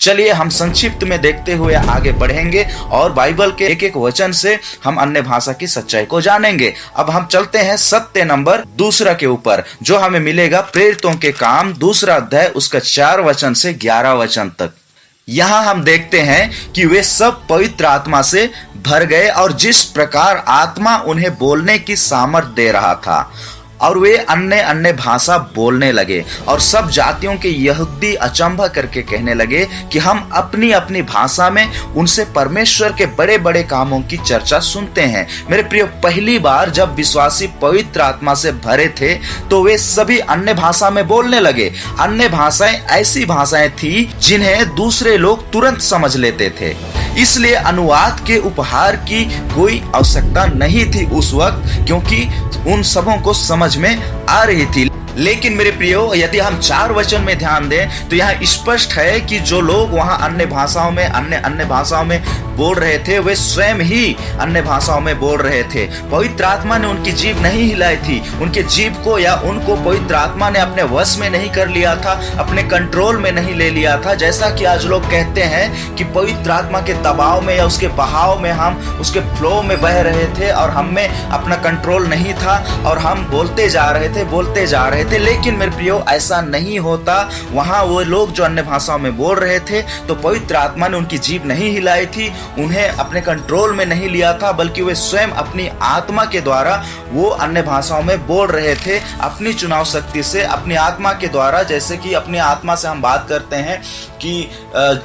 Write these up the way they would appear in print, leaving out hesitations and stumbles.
चलिए हम संक्षिप्त में देखते हुए आगे बढ़ेंगे और बाइबल के एक एक वचन से हम अन्य भाषा की सच्चाई को जानेंगे। अब हम चलते हैं सत्य नंबर 2 के ऊपर, जो हमें मिलेगा प्रेरितों के काम 2 अध्याय उसका 4 वचन से 11 वचन तक। यहाँ हम देखते हैं कि वे सब पवित्र आत्मा से भर गए और जिस प्रकार आत्मा उन्हें बोलने की सामर्थ दे रहा था और वे अन्य अन्य भाषा बोलने लगे और सब जातियों के यहूदी अचंभा करके कहने लगे कि हम अपनी अपनी भाषा में उनसे परमेश्वर के बड़े बड़े कामों की चर्चा सुनते हैं। मेरे प्रिय, पहली बार जब विश्वासी पवित्र आत्मा से भरे थे तो वे सभी अन्य भाषा में बोलने लगे। अन्य भाषाएं ऐसी भाषाएं थी जिन्हें दूसरे लोग तुरंत समझ लेते थे, इसलिए अनुवाद के उपहार की कोई आवश्यकता नहीं थी उस वक्त, क्योंकि उन सबों को समझ में आ रही थी। लेकिन मेरे प्रियो, यदि हम 4 वचन में ध्यान दें तो यहाँ स्पष्ट है कि जो लोग वहाँ अन्य भाषाओं में अन्य भाषाओं में बोल रहे थे वे स्वयं ही अन्य भाषाओं में बोल रहे थे। पवित्र आत्मा ने उनकी जीभ नहीं हिलाई थी, उनके जीभ को या उनको पवित्र आत्मा ने अपने वश में नहीं कर लिया था, अपने कंट्रोल में नहीं ले लिया था। जैसा कि आज लोग कहते हैं कि पवित्र आत्मा के दबाव में या उसके बहाव में हम उसके फ्लो में बह रहे थे और हम में अपना कंट्रोल नहीं था और हम बोलते जा रहे थे। लेकिन मेरे प्रियो, ऐसा नहीं होता। वहां वो लोग जो अन्य भाषाओं में बोल रहे थे तो पवित्र आत्मा ने उनकी जीभ नहीं हिलाई थी, उन्हें अपने कंट्रोल में नहीं लिया था, बल्कि वे स्वयं अपनी आत्मा के द्वारा वो अन्य भाषाओं में बोल रहे थे, अपनी चुनाव शक्ति से, अपनी आत्मा के द्वारा। जैसे कि अपनी आत्मा से हम बात करते हैं कि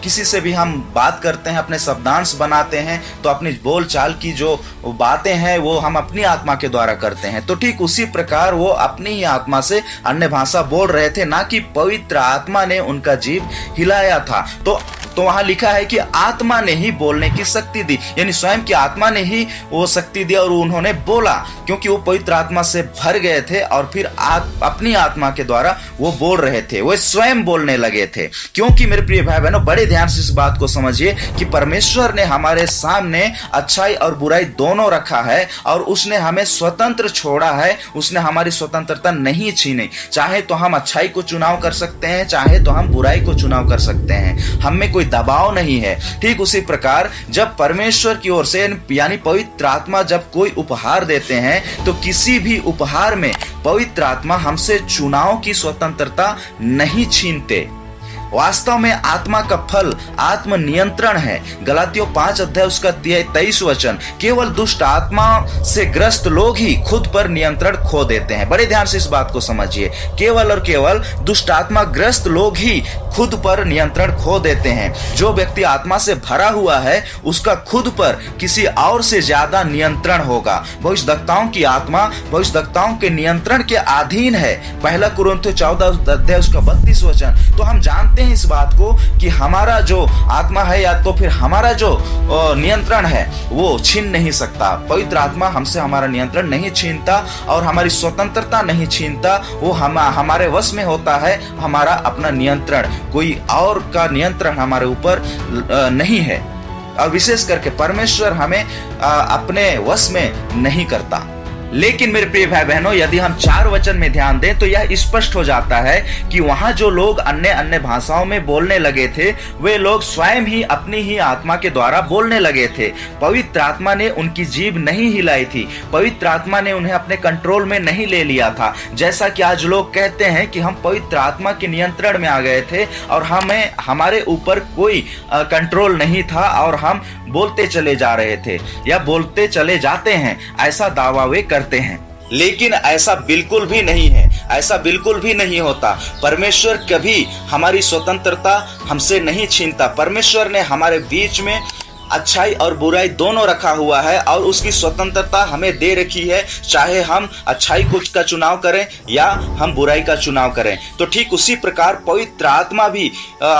किसी से भी हम बात करते हैं, अपने शब्दांश बनाते हैं, तो अपनी बोल चाल की जो बातें हैं वो हम अपनी आत्मा के द्वारा करते हैं। तो ठीक उसी प्रकार वो अपनी ही आत्मा से अन्य भाषा बोल रहे थे, ना कि पवित्र आत्मा ने उनका जीभ हिलाया था। तो वहां लिखा है कि आत्मा ने ही बोलने की शक्ति दी, यानी स्वयं की आत्मा ने ही वो शक्ति दी और उन्होंने बोला, क्योंकि वो पवित्र आत्मा से भर गए थे और फिर अपनी आत्मा के द्वारा वो बोल रहे थे, वो स्वयं बोलने लगे थे। क्योंकि मेरे प्रिय भाई बहनों, बड़े ध्यान से इस बात को समझिए कि परमेश्वर ने हमारे सामने अच्छाई और बुराई दोनों रखा है और उसने हमें स्वतंत्र छोड़ा है, उसने हमारी स्वतंत्रता नहीं छीनी। चाहे तो हम अच्छाई को चुनाव कर सकते हैं, चाहे तो हम बुराई को चुनाव कर सकते हैं, हमें कोई दबाव नहीं है। ठीक उसी प्रकार जब परमेश्वर की ओर से यानी पवित्र आत्मा जब कोई उपहार देते हैं तो किसी भी उपहार में पवित्र आत्मा हमसे चुनाव की स्वतंत्रता नहीं छीनते। वास्तव में आत्मा का फल आत्म नियंत्रण है। गलातियों 5 अध्याय उसका 23 वचन, केवल दुष्ट आत्मा से ग्रस्त लोग ही खुद पर नियंत्रण खो देते हैं। बड़े ध्यान से इस बात को समझिए, केवल और केवल दुष्ट आत्मा ग्रस्त लोग ही खुद पर नियंत्रण खो देते हैं। जो व्यक्ति आत्मा से भरा हुआ है उसका खुद पर किसी और से ज्यादा नियंत्रण होगा। भविष्यद्वक्ताओं की आत्मा भविष्यद्वक्ताओं के नियंत्रण के अधीन है। 1 कुरिन्थियों 14 अध्याय उसका 32 वचन। तो हम जानते हैं इस बात को कि हमारा जो आत्मा है या तो फिर हमारा जो नियंत्रण है वो छीन नहीं सकता। पवित्र आत्मा हमसे हमारा नियंत्रण नहीं छीनता और हमारी स्वतंत्रता नहीं छीनता। वो हमारे वश में होता है हमारा अपना नियंत्रण, कोई और का नियंत्रण हमारे ऊपर नहीं है। और विशेष करके परमेश्वर हमें अपने वश में नहीं करता। लेकिन मेरे प्रिय भाई बहनों, यदि हम 4 वचन में ध्यान दें तो यह स्पष्ट हो जाता है कि वहां जो लोग अन्य अन्य भाषाओं में बोलने लगे थे वे लोग स्वयं ही अपनी ही आत्मा के द्वारा बोलने लगे थे। पवित्र आत्मा ने उनकी जीभ नहीं हिलाई थी, पवित्र आत्मा ने उन्हें अपने कंट्रोल में नहीं ले लिया था। जैसा कि आज लोग कहते हैं कि हम पवित्र आत्मा के नियंत्रण में आ गए थे और हमारे ऊपर कोई कंट्रोल नहीं था और हम बोलते चले जा रहे थे या बोलते चले जाते हैं, ऐसा दावा वे करते हैं। लेकिन ऐसा बिल्कुल भी नहीं है, ऐसा बिल्कुल भी नहीं होता। परमेश्वर कभी हमारी स्वतंत्रता हमसे नहीं छीनता। परमेश्वर ने हमारे बीच में अच्छाई और बुराई दोनों रखा हुआ है और उसकी स्वतंत्रता हमें दे रखी है, चाहे हम अच्छाई का चुनाव करें या हम बुराई का चुनाव करें। तो ठीक उसी प्रकार पवित्र आत्मा भी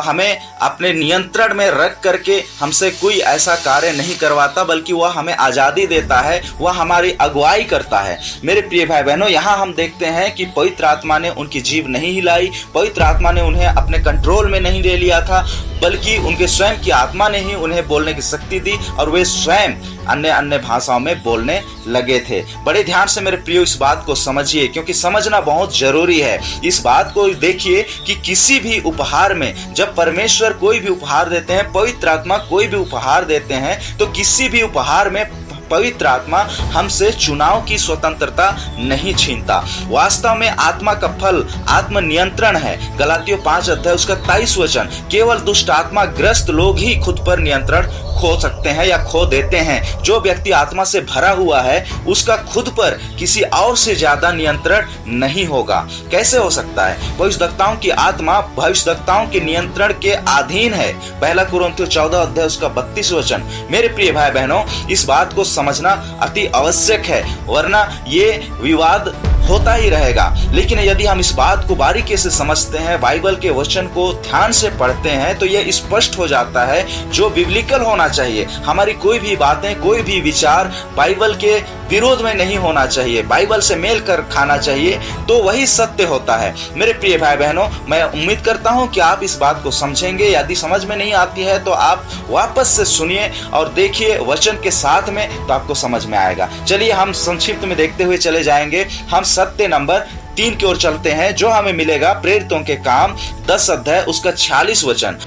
हमें अपने नियंत्रण में रख करके हमसे कोई ऐसा कार्य नहीं करवाता, बल्कि वह हमें आज़ादी देता है, वह हमारी अगुवाई करता है। मेरे प्रिय भाई बहनों, यहाँ हम देखते हैं कि पवित्र आत्मा ने उनकी जीभ नहीं हिलाई, पवित्र आत्मा ने उन्हें अपने कंट्रोल में नहीं ले लिया था। बल्कि उनके स्वयं की आत्मा ने ही उन्हें बोलने की शक्ति दी और वे स्वयं अन्य अन्य भाषाओं में बोलने लगे थे। बड़े ध्यान से मेरे प्रियो इस बात को समझिए, क्योंकि समझना बहुत जरूरी है। इस बात को देखिए कि किसी भी उपहार में, जब परमेश्वर कोई भी उपहार देते हैं, पवित्र आत्मा कोई भी उपहार देते हैं, तो किसी भी उपहार में पवित्र आत्मा हमसे चुनाव की स्वतंत्रता नहीं छीनता। वास्तव में आत्मा का फल आत्म नियंत्रण है। गलातियों 5 अध्याय उसका 23 वचन। केवल दुष्ट आत्मा ग्रस्त लोग ही खुद पर नियंत्रण खो सकते हैं या खो देते हैं। जो व्यक्ति आत्मा से भरा हुआ है उसका खुद पर किसी और से ज्यादा नियंत्रण नहीं होगा। कैसे हो सकता है? भविष्यद्वक्ताओं की आत्मा भविष्यद्वक्ताओं के नियंत्रण के अधीन है। पहला कुरिन्थियों 14 अध्याय उसका 32 वचन। मेरे प्रिय भाई बहनों, इस बात को समझना अति आवश्यक है, वरना ये विवाद होता ही रहेगा। लेकिन यदि हम इस बात को बारीकी से समझते हैं, बाइबल के वचन को ध्यान से पढ़ते हैं, तो यह स्पष्ट हो जाता है जो बिब्लिकल होना चाहिए। हमारी कोई भी बातें, कोई भी विचार बाइबल के विरोध में नहीं होना चाहिए, बाइबल से मेल कर खाना चाहिए, तो वही सत्य होता है। मेरे प्रिय भाई बहनों, मैं उम्मीद करता हूं कि आप इस बात को समझेंगे। यदि समझ में नहीं आती है तो आप वापस से सुनिए और देखिए वचन के साथ में, तो आपको समझ में आएगा। चलिए हम संक्षिप्त में देखते हुए चले जाएंगे। हम सत्य नंबर 3 की ओर चलते हैं, जो हमें मिलेगा प्रेरितों के काम 10 अध्याय उसका 46 वचन।